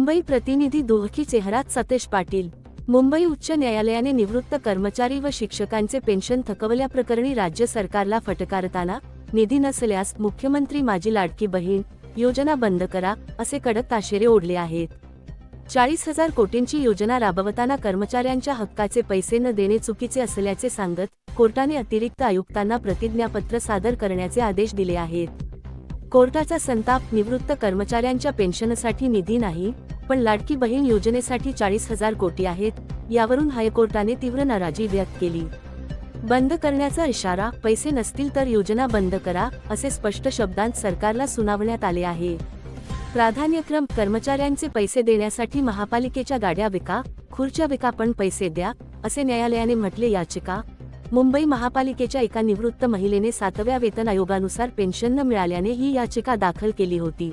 मुंबई प्रतिनिधी दोहकी चेहरात सतेश पाटील। मुंबई उच्च न्यायालयाने निवृत्त कर्मचारी व शिक्षकांचे पेन्शन थकवल्याप्रकरणी राज्य सरकारला फटकारताना निधी नसल्यास मुख्यमंत्री माझी लाडकी बहीण योजना बंद करा असे कडक ताशेरे ओढले आहेत। 40,000 कोटींची योजना राबवताना कर्मचाऱ्यांच्या हक्काचे पैसे न देणे चुकीचे असल्याचे सांगत कोर्टाने अतिरिक्त आयुक्तांना प्रतिज्ञापत्र सादर करण्याचे आदेश दिले आहेत। कोर्टाचा संताप, निवृत्त कर्मचाऱ्यांच्या पेन्शनसाठी निधी नाही पण लाडकी बहीण योजनेसाठी 40,000 कोटी आहेत, यावरून हायकोर्टाने तीव्र नाराजी व्यक्त केली। बंद करण्याचा इशारा, पैसे नसतील तर योजना बंद करा असे स्पष्ट शब्दांत सरकारला सुनावण्यात आले आहे। प्राधान्यक्रम, कर्मचाऱ्यांचे पैसे देण्यासाठी महापालिकेच्या गाड्या विका, खुर्च्या विका पण पैसे द्या असे न्यायालयाने म्हटले। याचिका, मुंबई महापालिकेच्या एका निवृत्त महिलेने 7व्या वेतन आयोगानुसार पेन्शन न मिळाल्याने ही याचिका दाखल केली होती।